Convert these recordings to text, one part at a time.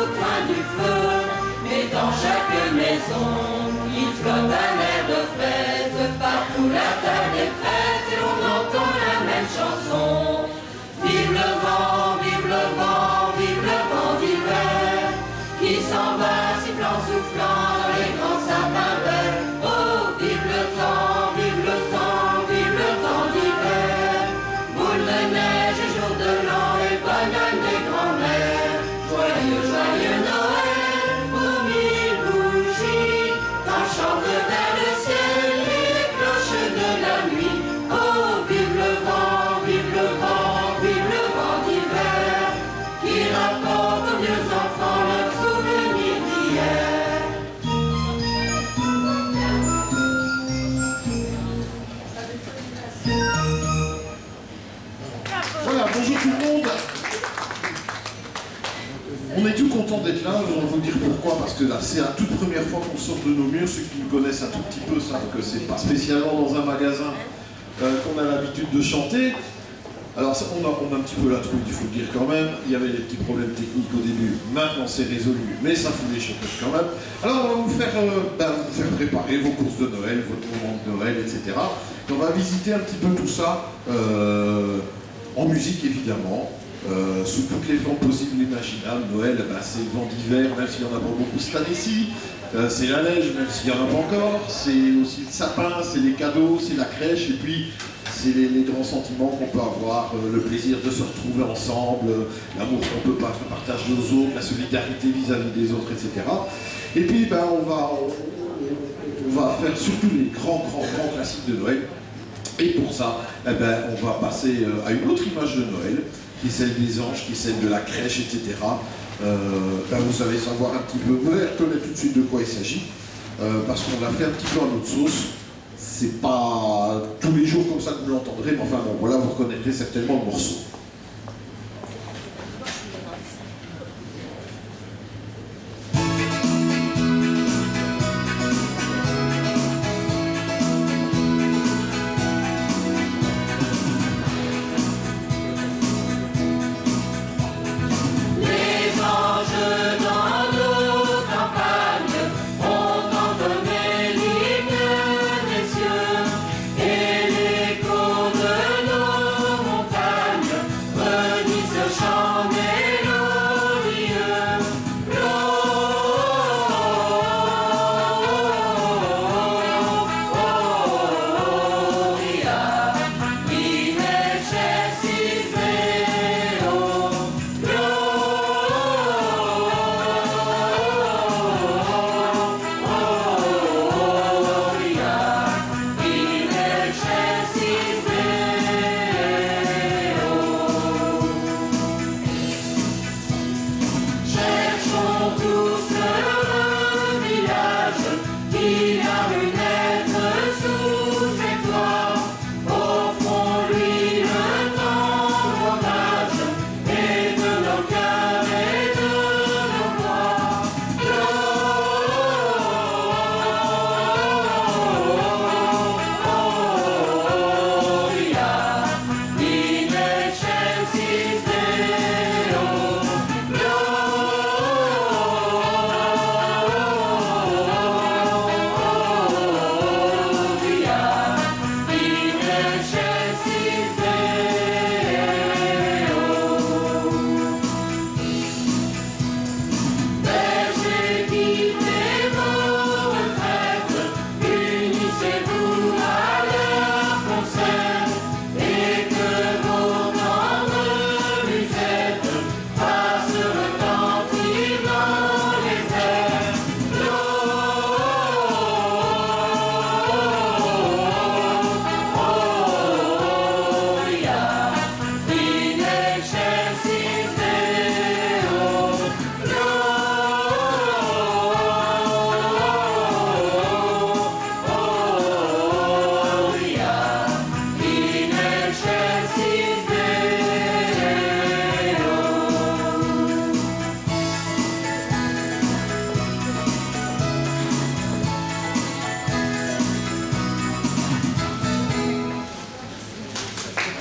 au coin du feu. Mais dans chaque maison, il flotte un air de fête. Partout la table est prête et on entend la même chanson. Vive le vent, vive le vent, vive le vent d'hiver, qui s'en va sifflant, soufflant dans les grands sapins verts. Oh, vive le temps, vive le temps, vive le temps d'hiver. Boule de neige et jour de l'an et bonne année des grands-mères. Joyeux, joyeux Noël, aux mille bougies, quand chantent vers le ciel les cloches de la nuit. Oh, vive le vent, vive le vent, vive le vent d'hiver, qui rapporte aux vieux enfants leurs souvenirs d'hier. Voilà, bonjour tout le monde. On est tout content d'être là, je vais vous dire pourquoi, parce que là c'est la toute première fois qu'on sort de nos murs. Ceux qui me connaissent un tout petit peu savent que c'est pas spécialement dans un magasin qu'on a l'habitude de chanter. Alors ça, on a un petit peu la trouille, il faut le dire quand même. Il y avait des petits problèmes techniques au début, maintenant c'est résolu, mais ça fout les chanteuses quand même. Alors on va vous faire préparer vos courses de Noël, votre moment de Noël, etc. Et on va visiter un petit peu tout ça en musique évidemment. Sous toutes les formes possibles et imaginables. Noël, c'est le vent d'hiver, même s'il n'y en a pas beaucoup cette année-ci. C'est la neige, même s'il n'y en a pas encore. C'est aussi le sapin, c'est les cadeaux, c'est la crèche. Et puis, c'est les grands sentiments qu'on peut avoir. Le plaisir de se retrouver ensemble, l'amour qu'on peut partager aux autres, la solidarité vis-à-vis des autres, etc. Et puis, on va faire surtout les grands classiques de Noël. Et pour ça, on va passer à une autre image de Noël, qui est celle des anges, qui est celle de la crèche, etc. Vous allez savoir un petit peu, vous allez reconnaître tout de suite de quoi il s'agit, parce qu'on l'a fait un petit peu à notre sauce. C'est pas tous les jours comme ça que vous l'entendrez, mais enfin bon, voilà, vous reconnaîtrez certainement le morceau.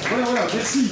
Voilà, merci.